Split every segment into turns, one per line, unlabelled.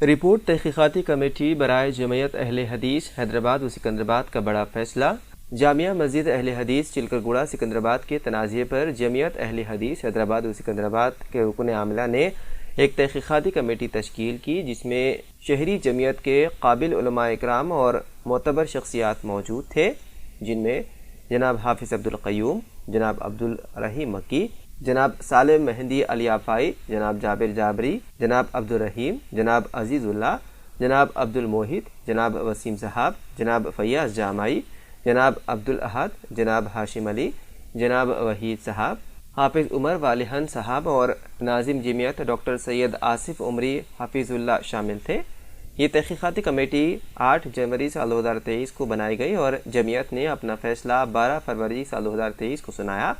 Report تحقیقاتی committee برائے جمعیت اہل حدیث حیدرآباد و سکندرآباد کا بڑا فیصلہ۔ جامعہ مسجد اہل حدیث چلکرگوڑا سکندرآباد کے تنازعے پر جمعیت اہل حدیث حیدرآباد و سکندرآباد کے رکن عاملہ نے ایک تحقیقاتی کمیٹی تشکیل کی، جس میں شہری جمعیت کے قابل علماء اکرام اور معتبر شخصیات موجود تھے، جن میں جناب حافظ عبدالقیوم، جناب عبدالرحیم مکی، جناب سالم مہندی الیافائی، جناب جابر جابری، جناب عبدالرحیم، جناب عزیز اللہ، جناب عبدالموحد، جناب وسیم صاحب، جناب فیاض جامعی، جناب عبدالاحد، جناب ہاشم علی، جناب وحید صاحب، حافظ عمر والہن صاحب اور ناظم جمعیت ڈاکٹر سید آصف عمری حفیظ اللہ شامل تھے۔ یہ تحقیقاتی کمیٹی 8 جنوری سال 2023 کو بنائی گئی اور جمعیت نے اپنا فیصلہ 12 فروری سال 2023 کو سنایا۔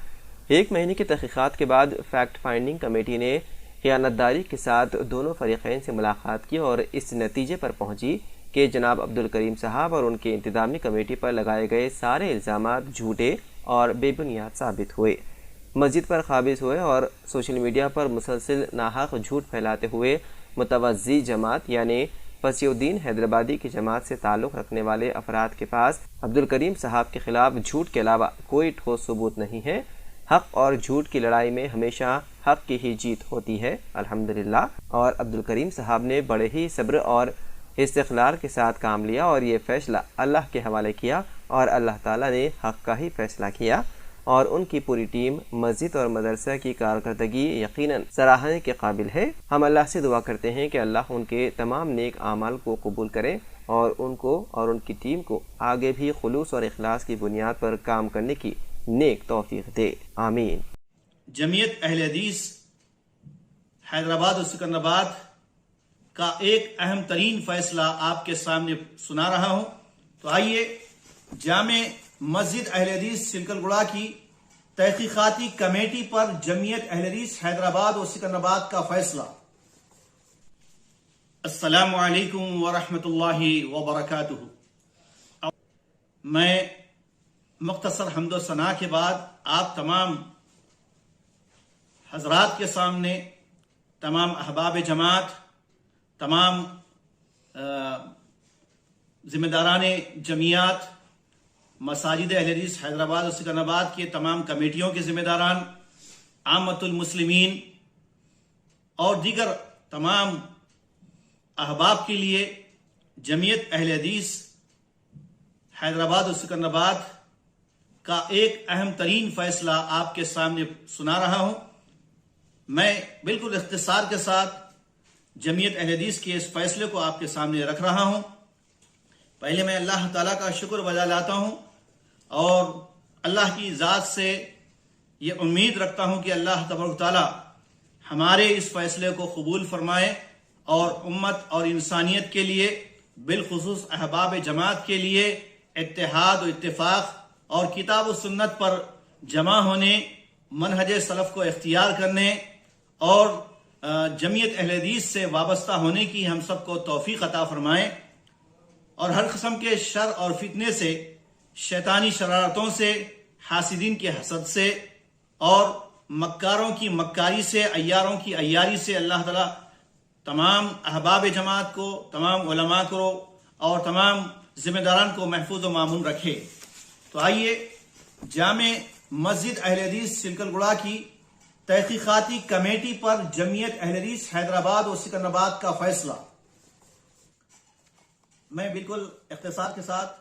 ایک مہینے کی تحقیقات کے بعد فیکٹ فائنڈنگ کمیٹی نے خیانتداری کے ساتھ دونوں فریقین سے ملاقات کی اور اس نتیجے پر پہنچی کہ جناب عبدالکریم صاحب اور ان کے انتظامی کمیٹی پر لگائے گئے سارے الزامات جھوٹے اور بے بنیاد ثابت ہوئے۔ مسجد پر قابض ہوئے اور سوشل میڈیا پر مسلسل ناحق جھوٹ پھیلاتے ہوئے متوزی جماعت یعنی فصیح الدین حیدرآبادی کی جماعت سے تعلق رکھنے والے افراد کے پاس عبدالکریم صاحب کے خلاف جھوٹ کے علاوہ کوئی ٹھوس ثبوت نہیں ہے۔ حق اور جھوٹ کی لڑائی میں ہمیشہ حق کی ہی جیت ہوتی ہے الحمدللہ، اور عبدالکریم صاحب نے بڑے ہی صبر اور استقلال کے ساتھ کام لیا اور یہ فیصلہ اللہ کے حوالے کیا اور اللہ تعالیٰ نے حق کا ہی فیصلہ کیا، اور ان کی پوری ٹیم مسجد اور مدرسہ کی کارکردگی یقیناً سراہنے کے قابل ہے۔ ہم اللہ سے دعا کرتے ہیں کہ اللہ ان کے تمام نیک اعمال کو قبول کرے اور ان کو اور ان کی ٹیم کو آگے بھی خلوص اور اخلاص کی بنیاد پر کام کرنے کی نیک توفیق دے، آمین۔
جمعیت اہل حدیث حیدرآباد و سکندرآباد کا ایک اہم ترین فیصلہ آپ کے سامنے سنا رہا ہوں، تو آئیے جامع مسجد اہل حدیث چلکرگوڑا کی تحقیقاتی کمیٹی پر جمعیت اہل حدیث حیدرآباد و سکندرآباد کا فیصلہ۔ السلام علیکم ورحمۃ اللہ وبرکاتہ۔ میں مختصر حمد و ثناء کے بعد آپ تمام حضرات کے سامنے، تمام احباب جماعت، تمام ذمہ داران جمعیات، مساجد اہل حدیث حیدرآباد اور سکندرآباد کے تمام کمیٹیوں کے ذمہ داران، عامت المسلمین اور دیگر تمام احباب کے لیے جمعیت اہل حدیث حیدرآباد اور سکندرآباد کا ایک اہم ترین فیصلہ آپ کے سامنے سنا رہا ہوں۔ میں بالکل اختصار کے ساتھ جمعیت اہل حدیث کے اس فیصلے کو آپ کے سامنے رکھ رہا ہوں۔ پہلے میں اللہ تعالیٰ کا شکر بجا لاتا ہوں اور اللہ کی ذات سے یہ امید رکھتا ہوں کہ اللہ تبارک تعالیٰ ہمارے اس فیصلے کو قبول فرمائے اور امت اور انسانیت کے لیے، بالخصوص احباب جماعت کے لیے اتحاد و اتفاق اور کتاب و سنت پر جمع ہونے، منہج سلف کو اختیار کرنے اور جمعیت اہل حدیث سے وابستہ ہونے کی ہم سب کو توفیق عطا فرمائے، اور ہر قسم کے شر اور فتنے سے، شیطانی شرارتوں سے، حاسدین کے حسد سے اور مکاروں کی مکاری سے، عیاروں کی عیاری سے اللہ تعالیٰ تمام احباب جماعت کو، تمام علماء کو اور تمام ذمہ داران کو محفوظ و مامون رکھے۔ تو آئیے جامع مسجد اہل حدیث چلکرگوڑا کی تحقیقاتی کمیٹی پر جمعیت اہل حدیث حیدرآباد و سکندرآباد کا فیصلہ۔ میں بالکل اختصار کے ساتھ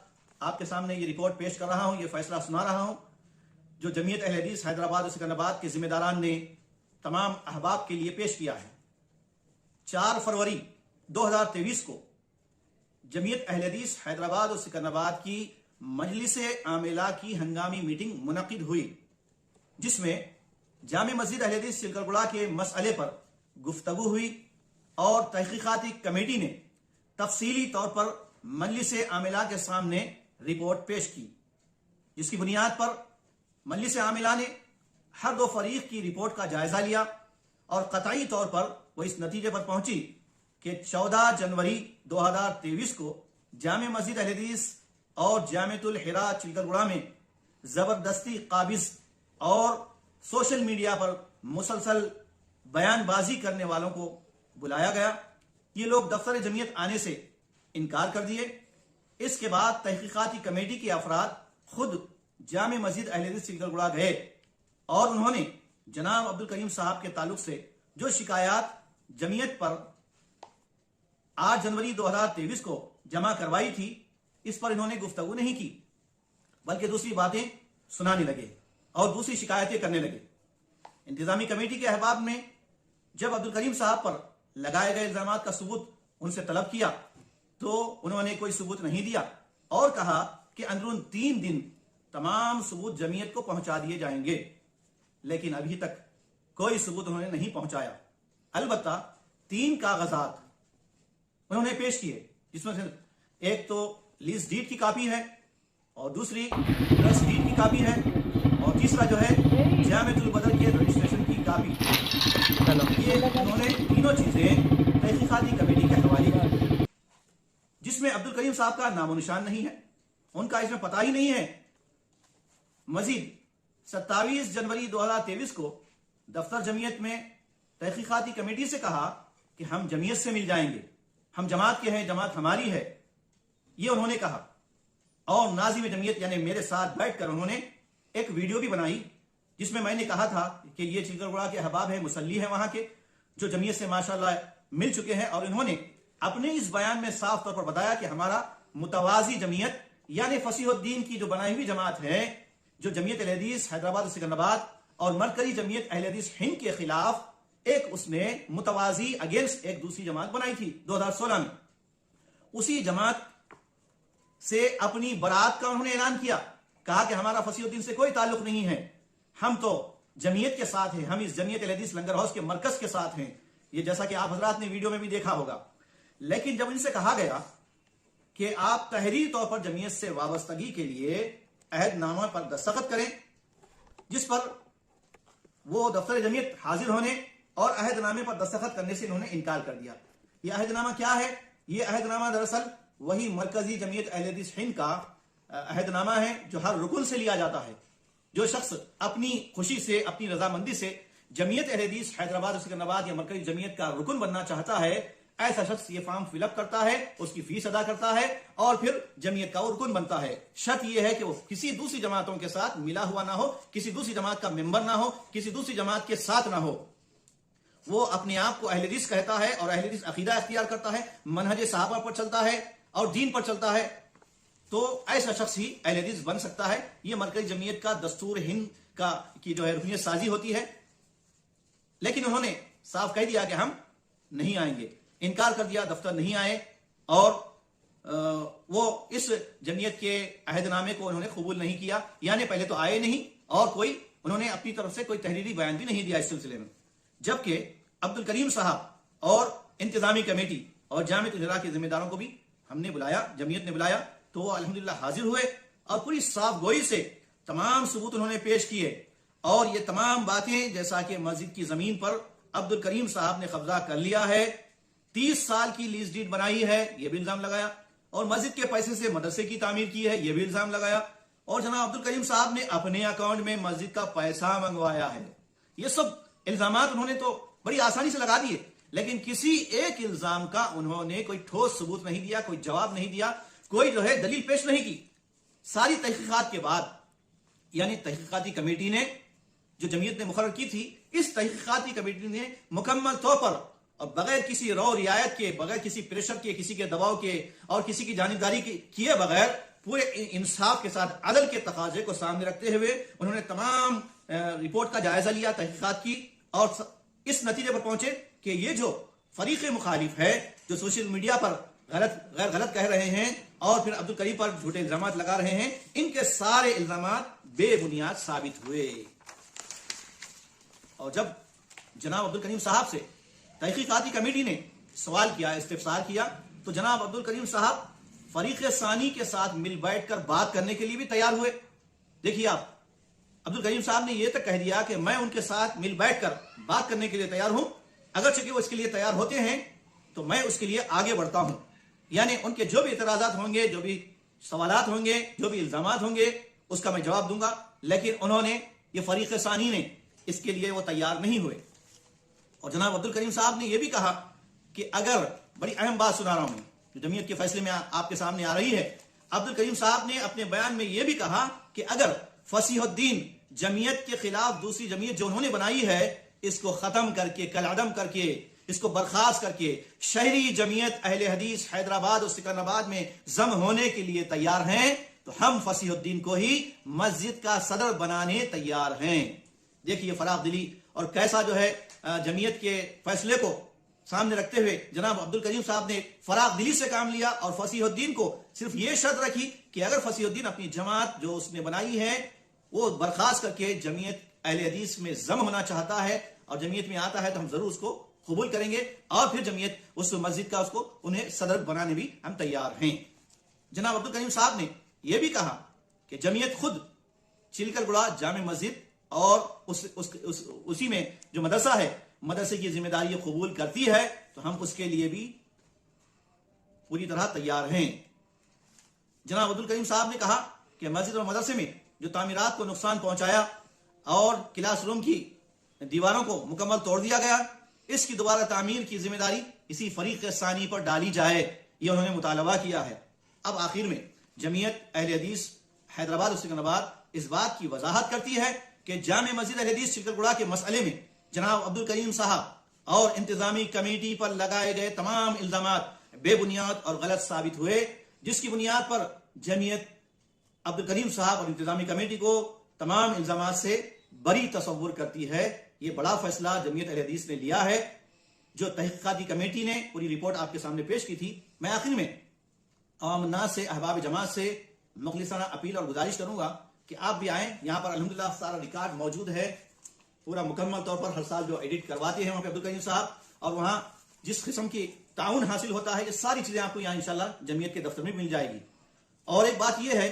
آپ کے سامنے یہ رپورٹ پیش کر رہا ہوں، یہ فیصلہ سنا رہا ہوں جو جمعیت اہل حدیث حیدرآباد و سکندرآباد کے ذمہ داران نے تمام احباب کے لیے پیش کیا ہے۔ 4 فروری 2023 کو جمعیت اہل حدیث حیدرآباد و سکندرآباد کی مجلس عاملہ کی ہنگامی میٹنگ منعقد ہوئی، جس میں جامع مسجد اہل حدیث چلکرگوڑا کے مسئلے پر گفتگو ہوئی اور تحقیقاتی کمیٹی نے تفصیلی طور پر مجلس عاملہ کے سامنے رپورٹ پیش کی، جس کی بنیاد پر مجلس عاملہ نے ہر 2 فریق کی رپورٹ کا جائزہ لیا اور قطعی طور پر وہ اس نتیجے پر پہنچی کہ 14 جنوری 2023 کو جامع مسجد اہل حدیث اور جامعۃ الحرا چلکرگوڑا میں زبردستی قابض اور سوشل میڈیا پر مسلسل بیان بازی کرنے والوں کو بلایا گیا یہ لوگ دفتر جمعیت آنے سے انکار کر دیے۔ اس کے بعد تحقیقاتی کمیٹی کے افراد خود جامع مسجد اہل حدیث چلکر گڑا گئے اور انہوں نے جناب عبدالکریم صاحب کے تعلق سے جو شکایات جمعیت پر 8 جنوری 2023 کو جمع کروائی تھی اس پر انہوں نے گفتگو نہیں کی، بلکہ دوسری باتیں سنانے لگے اور دوسری شکایتیں کرنے لگے۔ انتظامی کمیٹی کے احباب نے جب عبدالکریم صاحب پر لگائے گئے الزامات کا ثبوت ان سے طلب کیا تو انہوں نے کوئی ثبوت نہیں دیا اور کہا کہ اندرون 3 دن تمام ثبوت جمعیت کو پہنچا دیے جائیں گے، لیکن ابھی تک کوئی ثبوت انہوں نے نہیں پہنچایا۔ البتہ 3 کاغذات انہوں نے پیش کیے، جس میں سے ایک تو لیز ڈیڈ کی کاپی ہے اور دوسری ٹرسٹ ڈیڈ کی کاپی ہے اور تیسرا جو ہے جامعۃ البدر کے رجسٹریشن کی کاپی۔ یہ انہوں نے تینوں چیزیں تحقیقاتی کمیٹی کے حوالے کی، جس میں عبدالکریم صاحب کا نام و نشان نہیں ہے، ان کا اس میں پتہ ہی نہیں ہے۔ مزید 27 جنوری 2023 کو دفتر جمعیت میں تحقیقاتی کمیٹی سے کہا کہ ہم جمعیت سے مل جائیں گے، ہم جماعت کے ہیں، جماعت ہماری ہے، یہ انہوں نے کہا۔ اور ناظم جمعیت یعنی میرے ساتھ بیٹھ کر انہوں نے ایک ویڈیو بھی بنائی جس میں میں نے کہا تھا کہ یہ چلکر گڑا کے احباب ہیں، مسلی ہیں وہاں کے، جو جمعیت سے ماشاءاللہ مل چکے ہیں، اور انہوں نے اپنے اس بیان میں صاف طور پر بتایا کہ ہمارا متوازی جمعیت یعنی فصیح الدین کی جو بنائی ہوئی جماعت ہے، جو جمعیت اہل حدیث حیدرآباد اور سکندرآباد اور مرکزی جمعیت اہل حدیث ہند کے خلاف ایک اس نے متوازی اگینسٹ ایک دوسری جماعت بنائی تھی 2016 میں، اسی جماعت سے اپنی برات کا انہوں نے اعلان کیا، کہا کہ ہمارا فصیح الدین سے کوئی تعلق نہیں ہے، ہم تو جمعیت کے ساتھ ہیں، ہم اس جمعیت اہل حدیث لنگر ہاؤس کے مرکز کے ساتھ ہیں، یہ جیسا کہ آپ حضرات نے ویڈیو میں بھی دیکھا ہوگا۔ لیکن جب ان سے کہا گیا کہ آپ تحریری طور پر جمعیت سے وابستگی کے لیے عہد نامہ پر دستخط کریں، جس پر وہ دفتر جمعیت حاضر ہونے اور عہد نامے پر دستخط کرنے سے انہوں نے انکار کر دیا۔ یہ عہد نامہ کیا ہے؟ یہ عہد نامہ دراصل وہی مرکزی جمعیت اہل حدیث ہند کا عہد نامہ ہے جو ہر رکن سے لیا جاتا ہے۔ جو شخص اپنی خوشی سے، اپنی رضامندی سے جمعیت اہل حدیث حیدرآباد اور سکندرآباد یا مرکزی جمعیت کا رکن بننا چاہتا ہے، ایسا شخص یہ فارم فل اپ کرتا ہے، اس کی فیس ادا کرتا ہے اور پھر جمعیت کا رکن بنتا ہے۔ شرط یہ ہے کہ وہ کسی دوسری جماعتوں کے ساتھ ملا ہوا نہ ہو، کسی دوسری جماعت کا ممبر نہ ہو، کسی دوسری جماعت کے ساتھ نہ ہو، وہ اپنے آپ کو اہل حدیث کہتا ہے اور اہل حدیث عقیدہ اختیار کرتا ہے، منہج صحابہ پر چلتا ہے اور دین پر چلتا ہے، تو ایسا شخص ہی اہل حدیث بن سکتا ہے۔ یہ مرکزی جمعیت کا دستور ہند کی جو ہے رکنیت سازی ہوتی ہے۔ لیکن انہوں نے صاف کہہ دیا کہ ہم نہیں آئیں گے، انکار کر دیا، دفتر نہیں آئے اور وہ اس جمعیت کے عہد نامے کو انہوں نے قبول نہیں کیا، یعنی پہلے تو آئے نہیں اور کوئی انہوں نے اپنی طرف سے کوئی تحریری بیان بھی نہیں دیا اس سلسلے میں۔ جبکہ عبدالکریم صاحب اور انتظامی کمیٹی اور جامعۃ الہدایہ کے ذمہ داروں کو بھی ہم نے بلایا، جمعیت نے بلایا، تو وہ الحمدللہ حاضر ہوئے اور پوری صاف گوئی سے تمام ثبوت انہوں نے پیش کیے، اور یہ تمام باتیں جیسا کہ مسجد کی زمین پر عبدالکریم صاحب نے قبضہ کر لیا ہے، 30 سال کی لیز ڈیڈ بنائی ہے، یہ بھی الزام لگایا، اور مسجد کے پیسے سے مدرسے کی تعمیر کی ہے، یہ بھی الزام لگایا، اور جناب عبدالکریم صاحب نے اپنے اکاؤنٹ میں مسجد کا پیسہ منگوایا ہے۔ یہ سب الزامات انہوں نے تو بڑی آسانی سے لگا دیے، لیکن کسی ایک الزام کا انہوں نے کوئی ٹھوس ثبوت نہیں دیا، کوئی جواب نہیں دیا، کوئی جو ہے دلیل پیش نہیں کی۔ ساری تحقیقات کے بعد، یعنی تحقیقاتی کمیٹی نے جو جمعیت نے مقرر کی تھی، اس تحقیقاتی کمیٹی نے مکمل طور پر اور بغیر کسی رو رعایت کے، بغیر کسی پریشر کے، کسی کے دباؤ کے اور کسی کی جانبداری کیے بغیر پورے انصاف کے ساتھ عدل کے تقاضے کو سامنے رکھتے ہوئے انہوں نے تمام رپورٹ کا جائزہ لیا، تحقیقات کی، اور اس نتیجے پر پہنچے کہ یہ جو فریق مخالف ہے، جو سوشل میڈیا پر غیر غلط کہہ رہے ہیں اور پھر عبدالکریم پر جھوٹے الزامات لگا رہے ہیں، ان کے سارے الزامات بے بنیاد ثابت ہوئے۔ اور جب جناب عبدالکریم صاحب سے تحقیقاتی کمیٹی نے سوال کیا، استفسار کیا، تو جناب عبدالکریم صاحب فریق ثانی کے ساتھ مل بیٹھ کر بات کرنے کے لیے بھی تیار ہوئے۔ دیکھیے آپ، عبدالکریم صاحب نے یہ تک کہہ دیا کہ میں ان کے ساتھ مل بیٹھ کر بات کرنے کے لیے تیار ہوں، اگرچہ کہ وہ اس کے لیے تیار ہوتے ہیں تو میں اس کے لیے آگے بڑھتا ہوں، یعنی ان کے جو بھی اعتراضات ہوں گے، جو بھی سوالات ہوں گے، جو بھی الزامات ہوں گے، اس کا میں جواب دوں گا۔ لیکن انہوں نے، یہ فریق ثانی نے، اس کے لیے وہ تیار نہیں ہوئے۔ اور جناب عبدالکریم صاحب نے یہ بھی کہا کہ اگر بڑی اہم بات سنا رہا ہوں جو جمعیت کے فیصلے میں آپ کے سامنے آ رہی ہے، عبد الکریم صاحب نے اپنے بیان میں یہ بھی کہا کہ اگر فصیح الدین جمعیت کے خلاف دوسری جمعیت جو انہوں نے بنائی ہے اس کو ختم کر کے، کالعدم کر کے، اس کو برخاست کر کے شہری جمعیت اہل حدیث حیدرآباد اور سکندرآباد میں ضم ہونے کے لیے تیار ہیں تو ہم فصیح الدین کو ہی مسجد کا صدر بنانے تیار ہیں۔ دیکھیے فراخ دلی اور کیسا جو ہے جمعیت کے فیصلے کو سامنے رکھتے ہوئے جناب عبد الکریم صاحب نے فراخ دلی سے کام لیا اور فصیح الدین کو صرف یہ شرط رکھی کہ اگر فصیح الدین اپنی جماعت جو اس نے بنائی ہے وہ برخاست کر کے جمعیت اہل حدیث میں ضم ہونا چاہتا ہے اور جمعیت میں آتا ہے تو ہم ضرور اس کو قبول کریں گے اور پھر جمعیت اس مسجد کا اس کو انہیں صدر بنانے بھی ہم تیار ہیں۔ جناب عبد الکریم صاحب نے یہ بھی کہا کہ جمعیت خود چلکر گڑا جامع مسجد اور اسی میں جو مدرسہ ہے مدرسے کی ذمہ داری قبول کرتی ہے تو ہم اس کے لیے بھی پوری طرح تیار ہیں۔ جناب عبد الکریم صاحب نے کہا کہ مسجد اور مدرسے میں جو تعمیرات کو نقصان پہنچایا اور کلاس روم کی دیواروں کو مکمل توڑ دیا گیا، اس کی دوبارہ تعمیر کی ذمہ داری اسی فریق ثانی پر ڈالی جائے، یہ انہوں نے مطالبہ کیا ہے۔ اب آخر میں جمعیت اہل حدیث حیدرآباد اور سکندرآباد اس بات کی وضاحت کرتی ہے کہ جامع مسجد اہل حدیث چلکر گڑا کے مسئلے میں جناب عبد الکریم صاحب اور انتظامی کمیٹی پر لگائے گئے تمام الزامات بے بنیاد اور غلط ثابت ہوئے، جس کی بنیاد پر جمعیت عبد الکریم صاحب اور انتظامی کمیٹی کو تمام الزامات سے بری تصور کرتی ہے۔ یہ بڑا فیصلہ جمعیت اہل حدیث نے لیا ہے جو تحقیقاتی کمیٹی نے پوری رپورٹ آپ کے سامنے پیش کی تھی۔ میں آخر میں عوام الناس سے، احباب جماعت سے مخلصانہ اپیل اور گزارش کروں گا کہ آپ بھی آئیں، یہاں پر الحمدللہ سارا ریکارڈ موجود ہے پورا مکمل طور پر، ہر سال جو ایڈٹ کرواتے ہیں وہاں پہ عبد الکریم صاحب، اور وہاں جس قسم کی تعاون حاصل ہوتا ہے یہ ساری چیزیں آپ کو یہاں انشاءاللہ جمعیت کے دفتر میں مل جائے گی۔ اور ایک بات یہ ہے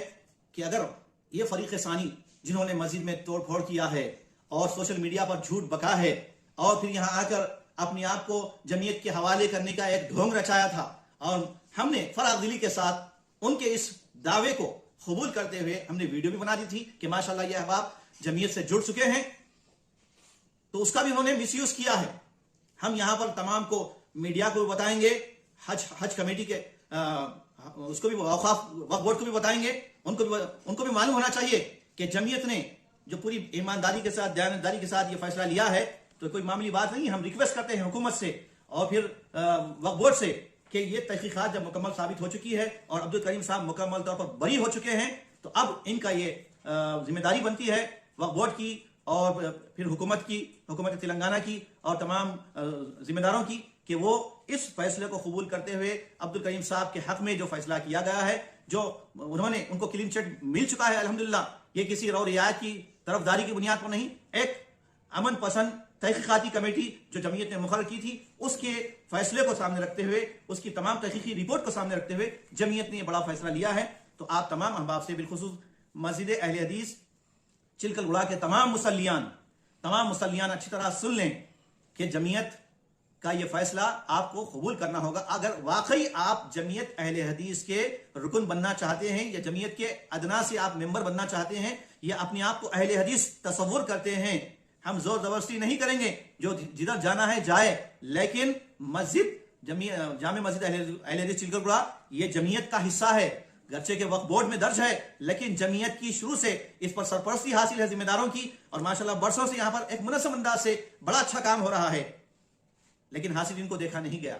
کہ اگر یہ فریق ثانی جنہوں نے مسجد میں توڑ پھوڑ کیا ہے اور سوشل میڈیا پر جھوٹ بکا ہے اور پھر یہاں آ کر اپنے آپ کو جمعیت کے حوالے کرنے کا ایک ڈھونگ رچایا تھا، اور ہم نے فراخ دلی کے ساتھ ان کے اس دعوے کو قبول کرتے ہوئے ہم نے ویڈیو بھی بنا دی تھی کہ ماشاءاللہ یہ احباب جمعیت سے جڑ چکے ہیں، تو اس کا بھی انہوں نے مس یوز کیا ہے۔ ہم یہاں پر تمام کو میڈیا کو بھی بتائیں گے، حج کمیٹی کے اس کو بھی وقف بورڈ کو بھی بتائیں گے، ان کو بھی معلوم ہونا چاہیے کہ جمعیت نے جو پوری ایمانداری کے ساتھ، دیانتداری کے ساتھ یہ فیصلہ لیا ہے تو کوئی معمولی بات نہیں۔ ہم ریکویسٹ کرتے ہیں حکومت سے اور پھر وقف بورڈ سے کہ یہ تحقیقات جب مکمل ثابت ہو چکی ہے اور عبد الکریم صاحب مکمل طور پر بری ہو چکے ہیں تو اب ان کا یہ ذمہ داری بنتی ہے وقف بورڈ کی اور پھر حکومت کی، حکومت تلنگانہ کی اور تمام ذمہ داروں کی کہ وہ اس فیصلے کو قبول کرتے ہوئے عبد الکریم صاحب کے حق میں جو فیصلہ کیا گیا ہے، جو انہوں نے ان کو کلین چٹ مل چکا ہے الحمدللہ، یہ کسی رو رعایت کی طرفداری کی بنیاد پر نہیں، ایک امن پسند تحقیقاتی کمیٹی جو جمعیت نے مقرر کی تھی اس کے فیصلے کو سامنے رکھتے ہوئے، اس کی تمام تحقیقی رپورٹ کو سامنے رکھتے ہوئے جمعیت نے یہ بڑا فیصلہ لیا ہے۔ تو آپ تمام احباب سے بالخصوص مسجد اہل حدیث چلکر گڑا کے تمام مسلیان اچھی طرح سن لیں کہ جمعیت کا یہ فیصلہ آپ کو قبول کرنا ہوگا۔ اگر واقعی آپ جمعیت اہل حدیث کے رکن بننا چاہتے ہیں یا جمعیت کے ادنا سے آپ ممبر بننا چاہتے ہیں یا اپنے آپ کو اہل حدیث تصور کرتے ہیں، ہم زور زبردستی نہیں کریں گے، جو جدھر جانا ہے جائے، لیکن جامع مسجد اہل حدیث چلکر گڑا یہ جمعیت کا حصہ ہے، گرچہ کے وقف بورڈ میں درج ہے، لیکن جمعیت کی شروع سے اس پر سرپرستی حاصل ہے ذمہ داروں کی، اور ماشاءاللہ برسوں سے یہاں پر ایک منظم انداز سے بڑا اچھا کام ہو رہا ہے، لیکن حاصلین کو دیکھا نہیں گیا۔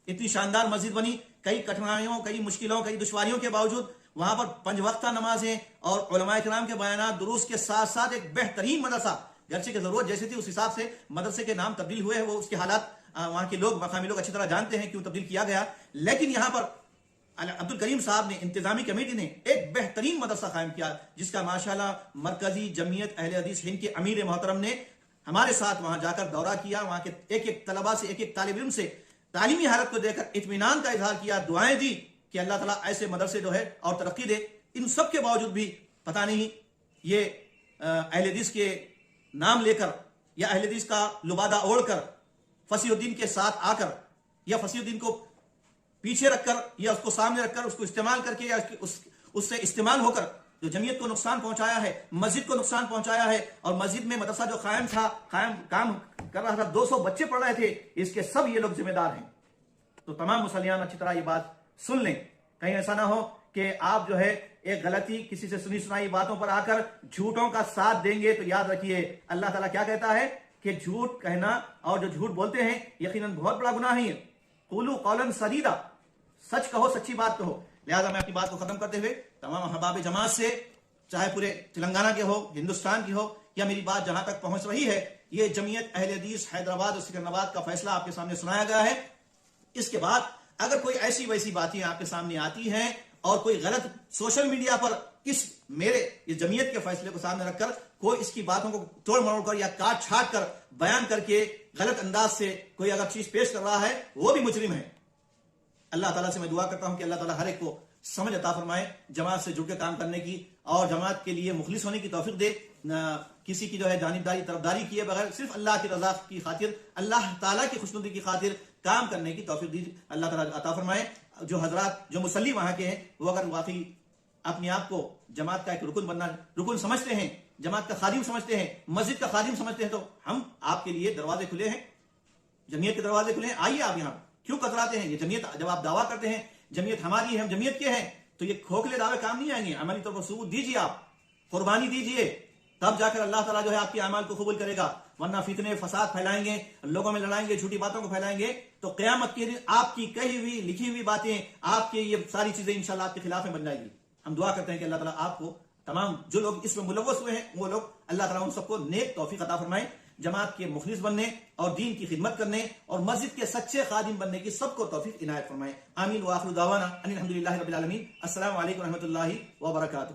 اتنی شاندار مسجد بنی، کئی کٹھنائیوں، کئی مشکلوں، کئی دشواریوں کے باوجود وہاں پر 5 وقتہ نمازیں اور علماء کرام کے بیانات دروس کے ساتھ ساتھ ایک بہترین مدرسہ، گرچہ کی ضرورت جیسی تھی اس حساب سے مدرسے کے نام تبدیل ہوئے ہیں، وہ اس کے حالات وہاں کے لوگ، مقامی لوگ اچھی طرح جانتے ہیں کیوں تبدیل کیا گیا، لیکن یہاں پر عبد الکریم صاحب نے، انتظامی کمیٹی نے ایک بہترین مدرسہ قائم کیا، جس کا ماشاءاللہ مرکزی جمعیت اہل حدیث ہند کے امیر محترم نے ہمارے ساتھ وہاں جا کر دورہ کیا، وہاں کے ایک طلبہ سے، ایک طالب علم سے تعلیمی حالت کو دیکھ کر اطمینان کا اظہار کیا، دعائیں دی کہ اللہ تعالیٰ ایسے مدرسے جو ہے اور ترقی دے۔ ان سب کے باوجود بھی پتہ نہیں یہ اہل حدیث کے نام لے کر یا اہل حدیث کا لبادہ اوڑھ کر فصیح الدین کے ساتھ آ کر یا فصیح الدین کو پیچھے رکھ کر یا اس کو سامنے رکھ کر اس کو استعمال کر کے یا اس سے استعمال ہو کر جو جمعیت کو نقصان پہنچایا ہے، مسجد کو نقصان پہنچایا ہے، اور مسجد میں مدرسہ جو قائم کام کر رہا تھا، 200 بچے پڑھ رہے تھے، اس کے سب یہ لوگ ذمہ دار ہیں۔ تو تمام مسلیان اچھی طرح یہ بات سن لیں، کہیں ایسا نہ ہو کہ آپ جو ہے ایک غلطی کسی سے سنی سنائی باتوں پر آ کر جھوٹوں کا ساتھ دیں گے تو یاد رکھیے اللہ تعالیٰ کیا کہتا ہے کہ جھوٹ کہنا اور جو جھوٹ بولتے ہیں یقیناً بہت بڑا گناہ ہی ہے. قولوا قولا سدیدا، سچ کہو، سچی بات کہو. لہذا میں اپنی بات کو ختم کرتے ہوئے تمام احباب جماعت سے، چاہے پورے تلنگانہ کے ہو، ہندوستان کی ہو، یا میری بات جہاں تک پہنچ رہی ہے، یہ جمعیت اہل حدیث حیدرآباد اور سکندرآباد کا فیصلہ آپ کے سامنے سنایا گیا ہے. اس کے بعد اگر کوئی ایسی ویسی باتیں آپ کے سامنے آتی ہیں اور کوئی غلط سوشل میڈیا پر اس جمعیت کے فیصلے کو سامنے رکھ کر کوئی اس کی باتوں کو توڑ مروڑ کر یا کاٹ چھاٹ کر بیان کر کے غلط انداز سے کوئی اگر چیز پیش کر رہا ہے وہ بھی مجرم ہے. اللہ تعالیٰ سے میں دعا کرتا ہوں کہ اللہ تعالیٰ ہر ایک کو سمجھ عطا فرمائے، جماعت سے جڑ کے کام کرنے کی اور جماعت کے لیے مخلص ہونے کی توفیق دے، کسی کی جو ہے جانبداری طرفداری کیے بغیر صرف اللہ کی رضا کی خاطر، اللہ تعالیٰ کی خوشنودی کی خاطر کام کرنے کی توفیق دی اللہ تعالیٰ عطا فرمائے. جو حضرات جو مصلی وہاں کے ہیں وہ اگر واقعی اپنے آپ کو جماعت کا ایک رکن سمجھتے ہیں، جماعت کا خادم سمجھتے ہیں، مسجد کا خادم سمجھتے ہیں، تو ہم آپ کے لیے دروازے کھلے ہیں، جمعیت کے دروازے کھلے ہیں. آئیے آپ یہاں کیوں کتراتے ہیں؟ یہ جمعیت جب آپ دعویٰ کرتے ہیں جمعیت ہماری ہے، ہم جمعیت کے ہیں، تو یہ کھوکھلے دعوے کام نہیں آئیں گے. عملی طور پر ثبوت دیجیے، آپ قربانی دیجیے، تب جا کر اللہ تعالیٰ جو ہے آپ کے اعمال کو قبول کرے گا. ورنہ فتنے فساد پھیلائیں گے، لوگوں میں لڑائیں گے، جھوٹی باتوں کو پھیلائیں گے، تو قیامت کے دن آپ کی کہی ہوئی لکھی ہوئی باتیں، آپ کی یہ ساری چیزیں انشاءاللہ آپ کے خلاف میں بن جائے گی. ہم دعا کرتے ہیں کہ اللہ تعالیٰ آپ کو تمام جو لوگ اس میں ملوث ہوئے ہیں وہ لوگ اللہ تعالیٰ ان سب کو نیک توفیق عطا فرمائے، جماعت کے مخلص بننے اور دین کی خدمت کرنے اور مسجد کے سچے خادم بننے کی سب کو توفیق عنایت فرمائے. آمین. وآخر دعوانا ان الحمدللہ رب العالمین. السلام علیکم ورحمۃ اللہ وبرکاتہ.